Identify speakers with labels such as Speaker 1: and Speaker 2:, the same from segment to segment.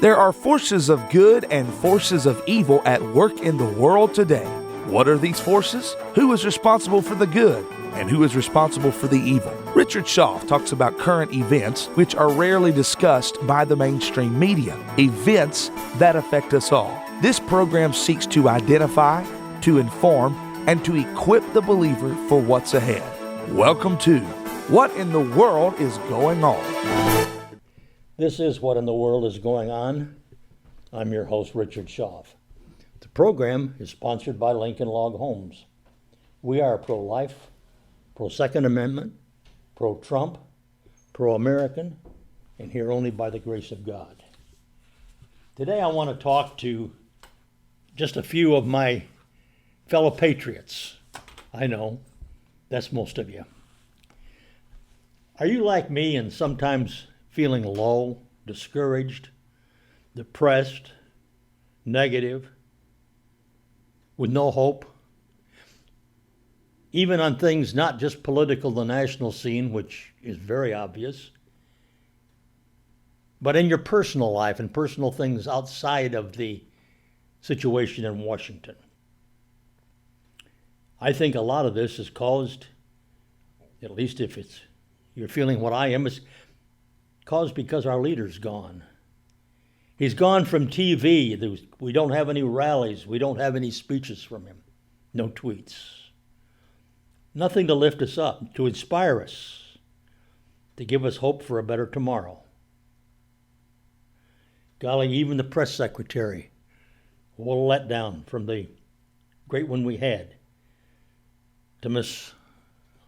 Speaker 1: There are forces of good and forces of evil at work in the world today. What are these forces? Who is responsible for the good? And who is responsible for the evil? Richard Shoff talks about current events which are rarely discussed by the mainstream media, events that affect us all. This program seeks to identify, to inform, and to equip the believer for what's ahead. Welcome to What in the World is Going On?
Speaker 2: This is What in the World is Going On. I'm your host, Richard Shoff. The program is sponsored by Lincoln Log Homes. We are pro-life, pro-Second Amendment, pro-Trump, pro-American, and here only by the grace of God. Today I want to talk to just a few of my fellow patriots. I know, that's most of you. Are you like me and sometimes feeling low, discouraged, depressed, negative, with no hope? Even on things not just political, the national scene, which is very obvious, but in your personal life and personal things outside of the situation in Washington. I think a lot of this is caused, at least if you're feeling what I am, is caused because our leader's gone. He's gone from TV. We don't have any rallies. We don't have any speeches from him. No tweets. Nothing to lift us up, to inspire us, to give us hope for a better tomorrow. Golly, even the press secretary, what a letdown from the great one we had to Miss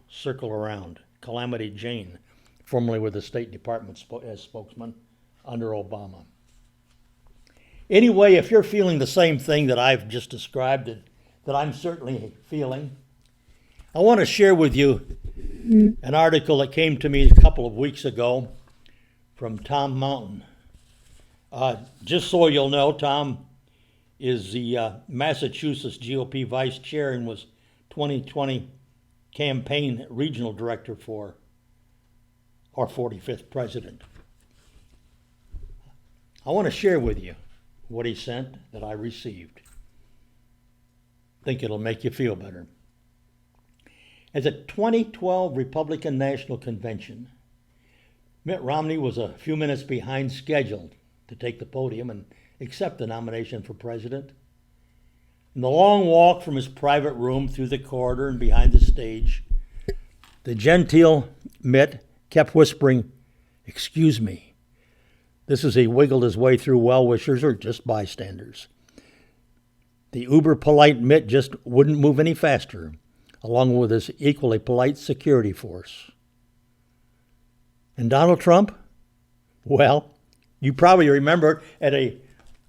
Speaker 2: Circle Around, Calamity Jane, formerly with the State Department as spokesman under Obama. Anyway, if you're feeling the same thing that I've just described, that I'm certainly feeling, I want to share with you an article that came to me a couple of weeks ago from Tom Mountain. Just so you'll know, Tom is the Massachusetts GOP vice chair and was 2020 campaign regional director for our 45th president. I want to share with you what he sent that I received. Think it'll make you feel better. At the 2012 Republican National Convention, Mitt Romney was a few minutes behind schedule to take the podium and accept the nomination for president. In the long walk from his private room through the corridor and behind the stage, the genteel Mitt kept whispering, "Excuse me." This as he wiggled his way through well-wishers or just bystanders. The uber-polite Mitt just wouldn't move any faster, along with his equally polite security force. And Donald Trump? Well, you probably remember at a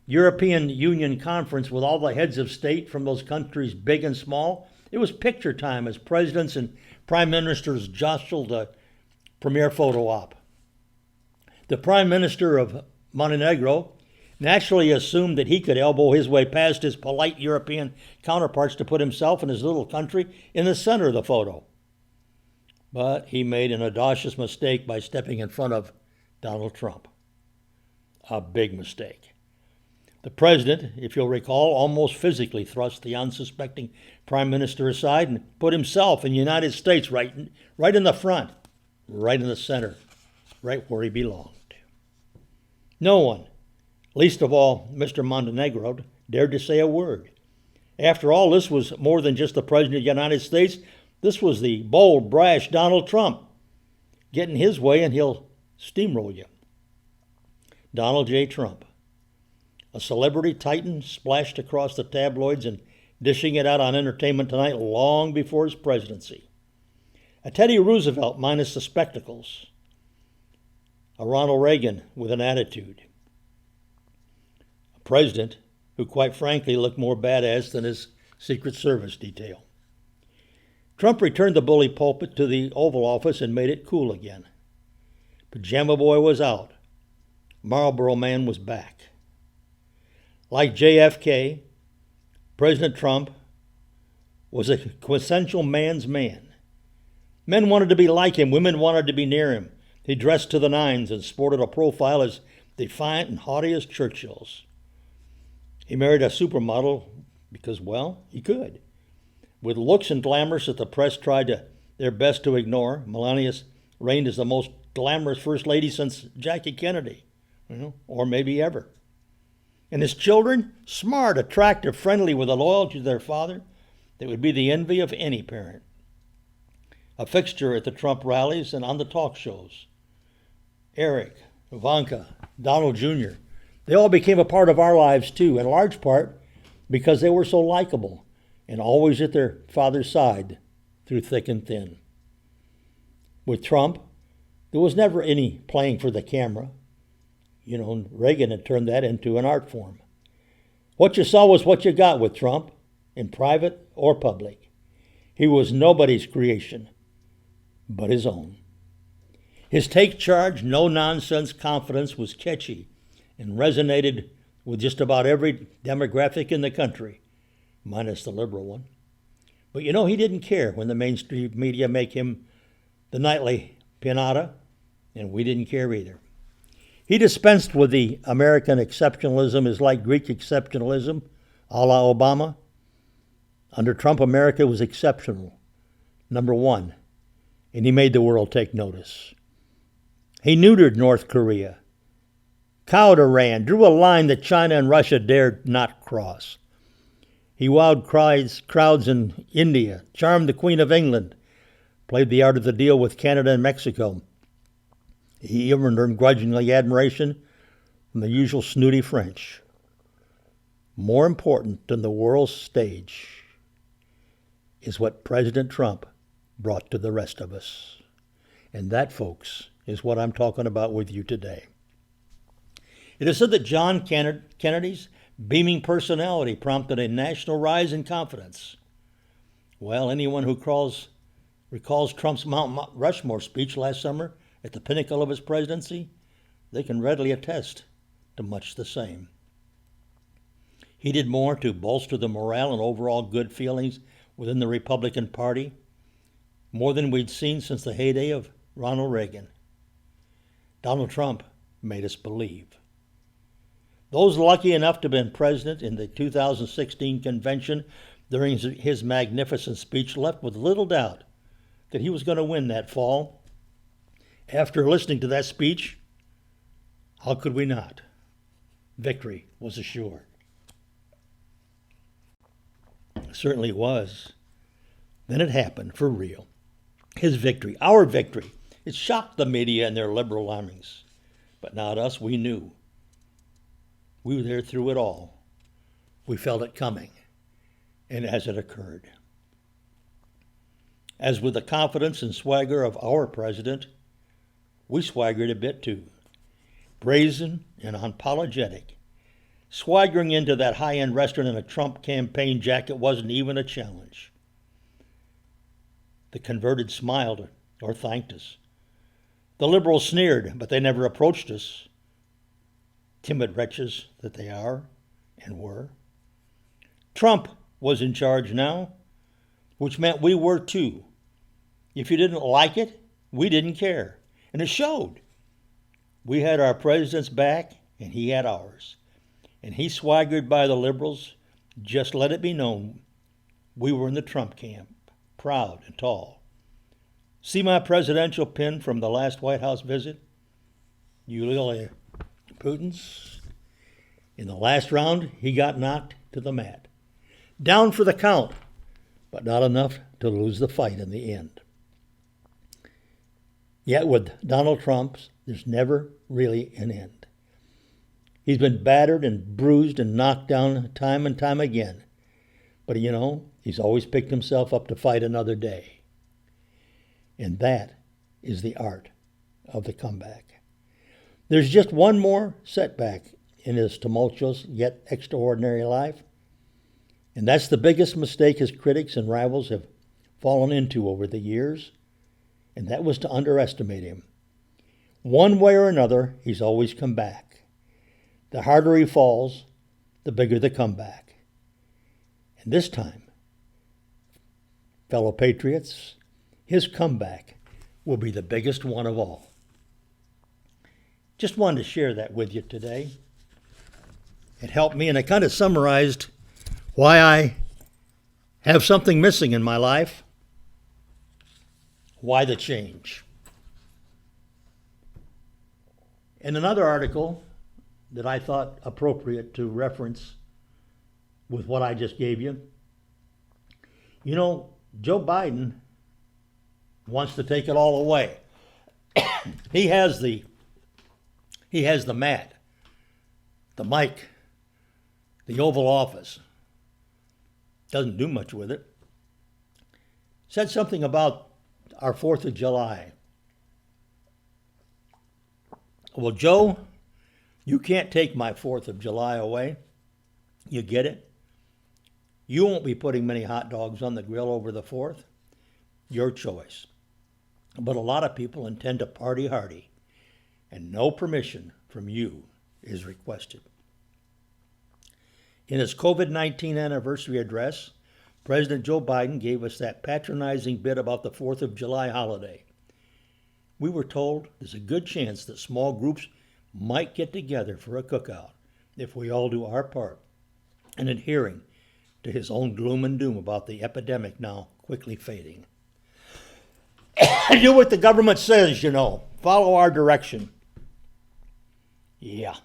Speaker 2: European Union conference with all the heads of state from those countries, big and small, it was picture time as presidents and prime ministers jostled a premier photo op. The Prime Minister of Montenegro naturally assumed that he could elbow his way past his polite European counterparts to put himself and his little country in the center of the photo. But he made an audacious mistake by stepping in front of Donald Trump. A big mistake. The president, if you'll recall, almost physically thrust the unsuspecting prime minister aside and put himself in the United States right in the front, right in the center, right where he belonged. No one, least of all Mr. Montenegro, dared to say a word. After all, this was more than just the president of the United States. This was the bold, brash Donald Trump. Getting his way and he'll steamroll you. Donald J. Trump, a celebrity titan splashed across the tabloids and dishing it out on Entertainment Tonight long before his presidency. A Teddy Roosevelt minus the spectacles. A Ronald Reagan with an attitude. A president who quite frankly looked more badass than his Secret Service detail. Trump returned the bully pulpit to the Oval Office and made it cool again. Pajama Boy was out. Marlboro Man was back. Like JFK, President Trump was a quintessential man's man. Men wanted to be like him. Women wanted to be near him. He dressed to the nines and sported a profile as defiant and haughty as Churchill's. He married a supermodel because, well, he could. With looks and glamours that the press tried their best to ignore, Melania reigned as the most glamorous first lady since Jackie Kennedy, or maybe ever. And his children, smart, attractive, friendly, with a loyalty to their father that would be the envy of any parent. A fixture at the Trump rallies and on the talk shows. Eric, Ivanka, Donald Jr., they all became a part of our lives too, in large part because they were so likable and always at their father's side through thick and thin. With Trump, there was never any playing for the camera. Reagan had turned that into an art form. What you saw was what you got with Trump, in private or public. He was nobody's creation but his own. His take charge, no-nonsense confidence was catchy and resonated with just about every demographic in the country, minus the liberal one. But he didn't care when the mainstream media make him the nightly pinata, and we didn't care either. He dispensed with the American exceptionalism is like Greek exceptionalism, a la Obama. Under Trump, America was exceptional, number one, and he made the world take notice. He neutered North Korea, cowed Iran, drew a line that China and Russia dared not cross. He wowed crowds in India, charmed the Queen of England, played the art of the deal with Canada and Mexico. He even earned grudgingly admiration from the usual snooty French. More important than the world stage is what President Trump brought to the rest of us. And that, folks, is what I'm talking about with you today. It is said that John Kennedy's beaming personality prompted a national rise in confidence. Well, anyone who recalls Trump's Mount Rushmore speech last summer at the pinnacle of his presidency, they can readily attest to much the same. He did more to bolster the morale and overall good feelings within the Republican Party, more than we'd seen since the heyday of Ronald Reagan. Donald Trump made us believe. Those lucky enough to have been president in the 2016 convention during his magnificent speech left with little doubt that he was going to win that fall. After listening to that speech, how could we not? Victory was assured. It certainly was. Then it happened, for real. His victory, our victory. It shocked the media and their liberal lemmings. But not us, we knew. We were there through it all. We felt it coming, and as it occurred. As with the confidence and swagger of our president, we swaggered a bit too. Brazen and unapologetic. Swaggering into that high-end restaurant in a Trump campaign jacket wasn't even a challenge. The converted smiled or thanked us. The liberals sneered, but they never approached us. Timid wretches that they are and were. Trump was in charge now, which meant we were too. If you didn't like it, we didn't care. And it showed. We had our president's back, and he had ours. And he swaggered by the liberals. Just let it be known, we were in the Trump camp, proud and tall. See my presidential pin from the last White House visit? Yulia Putin's. In the last round, he got knocked to the mat. Down for the count, but not enough to lose the fight in the end. Yet with Donald Trump, there's never really an end. He's been battered and bruised and knocked down time and time again. But he's always picked himself up to fight another day. And that is the art of the comeback. There's just one more setback in his tumultuous yet extraordinary life. And that's the biggest mistake his critics and rivals have fallen into over the years. And that was to underestimate him. One way or another, he's always come back. The harder he falls, the bigger the comeback. And this time, fellow patriots, his comeback will be the biggest one of all. Just wanted to share that with you today. It helped me, and it kind of summarized why I have something missing in my life. Why the change? In another article that I thought appropriate to reference with what I just gave you, Joe Biden wants to take it all away. He has the mat, the mic, the Oval Office. Doesn't do much with it. Said something about our 4th of July. Well, Joe, you can't take my 4th of July away. You get it? You won't be putting many hot dogs on the grill over the 4th. Your choice. But a lot of people intend to party hardy, and no permission from you is requested. In his COVID-19 anniversary address, President Joe Biden gave us that patronizing bit about the 4th of July holiday. We were told there's a good chance that small groups might get together for a cookout if we all do our part in adhering to his own gloom and doom about the epidemic now quickly fading. Do what the government says, Follow our direction. Yeah.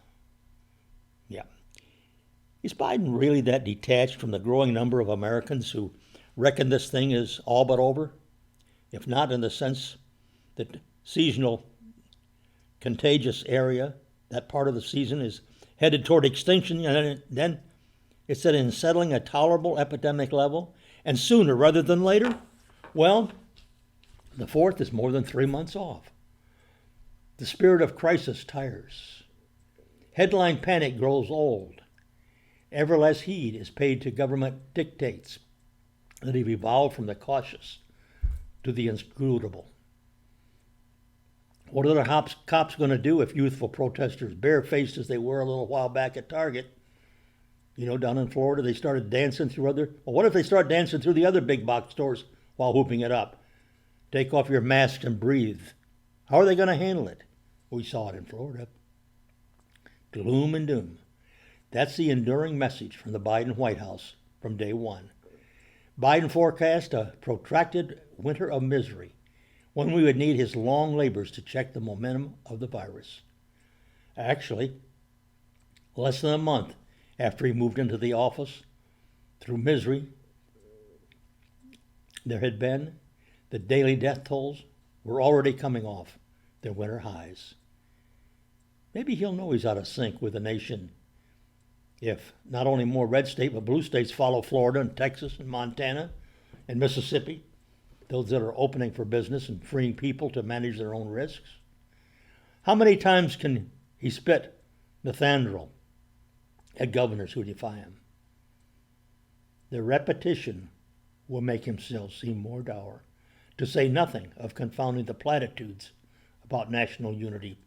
Speaker 2: Is Biden really that detached from the growing number of Americans who reckon this thing is all but over? If not in the sense that seasonal contagious area, that part of the season is headed toward extinction, and then it's at unsettling a tolerable epidemic level, and sooner rather than later? Well, the 4th is more than 3 months off. The spirit of crisis tires. Headline panic grows old. Ever less heed is paid to government dictates that have evolved from the cautious to the inscrutable. What are the cops going to do if youthful protesters, barefaced as they were a little while back at Target, down in Florida, they started dancing through what if they start dancing through the other big box stores while whooping it up? Take off your mask and breathe. How are they going to handle it? We saw it in Florida. Gloom and doom. That's the enduring message from the Biden White House from day one. Biden forecast a protracted winter of misery when we would need his long labors to check the momentum of the virus. Actually, less than a month after he moved into the office, through misery, there had been the daily death tolls were already coming off their winter highs. Maybe he'll know he's out of sync with the nation if not only more red state but blue states follow Florida and Texas and Montana and Mississippi, those that are opening for business and freeing people to manage their own risks. How many times can he spit Nathaniel at governors who defy him? The repetition will make himself seem more dour, to say nothing of confounding the platitudes about national unity.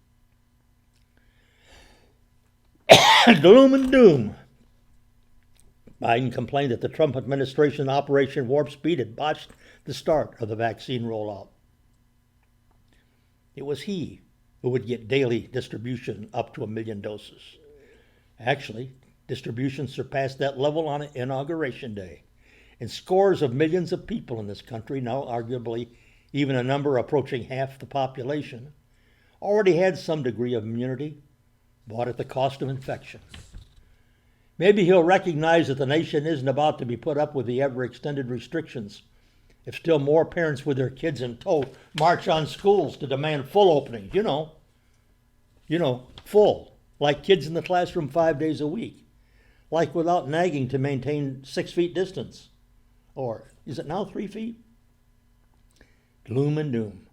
Speaker 2: Gloom and doom. Biden complained that the Trump administration Operation Warp Speed had botched the start of the vaccine rollout. It was he who would get daily distribution up to 1 million doses. Actually, distribution surpassed that level on Inauguration Day, and scores of millions of people in this country, now arguably even a number approaching half the population, already had some degree of immunity, bought at the cost of infection. Maybe he'll recognize that the nation isn't about to be put up with the ever-extended restrictions if still more parents with their kids in tow march on schools to demand full openings, full, like kids in the classroom 5 days a week, like without nagging to maintain 6 feet distance. Or is it now 3 feet? Gloom and doom.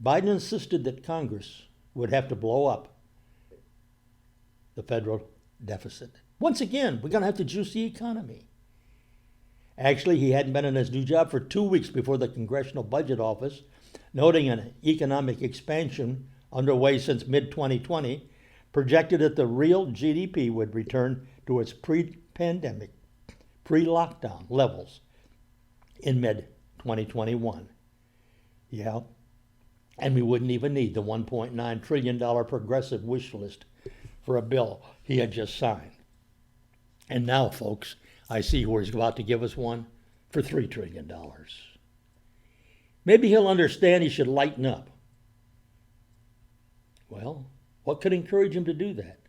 Speaker 2: Biden insisted that Congress would have to blow up the federal deficit. Once again, we're going to have to juice the economy. Actually, he hadn't been in his new job for 2 weeks before the Congressional Budget Office, noting an economic expansion underway since mid-2020, projected that the real GDP would return to its pre-pandemic, pre-lockdown levels in mid-2021. Yeah, And we wouldn't even need the $1.9 trillion progressive wish list for a bill he had just signed. And now, folks, I see where he's about to give us one for $3 trillion. Maybe he'll understand he should lighten up. Well, what could encourage him to do that?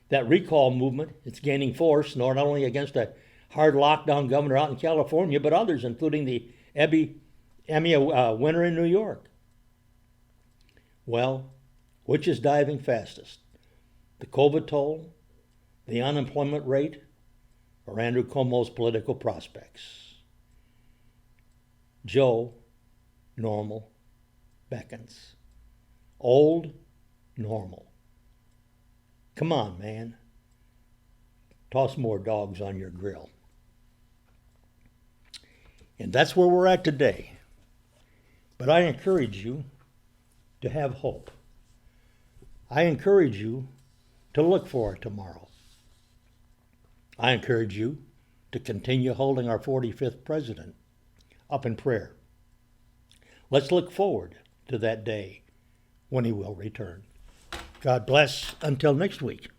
Speaker 2: That recall movement, it's gaining force, not only against a hard lockdown governor out in California, but others, including the Emmy winner in New York. Well, which is diving fastest? The COVID toll, the unemployment rate, or Andrew Cuomo's political prospects? Joe, normal, beckons. Old, normal. Come on, man. Toss more dogs on your grill. And that's where we're at today. But I encourage you to have hope. I encourage you to look for it tomorrow. I encourage you to continue holding our 45th president up in prayer. Let's look forward to that day when he will return. God bless until next week.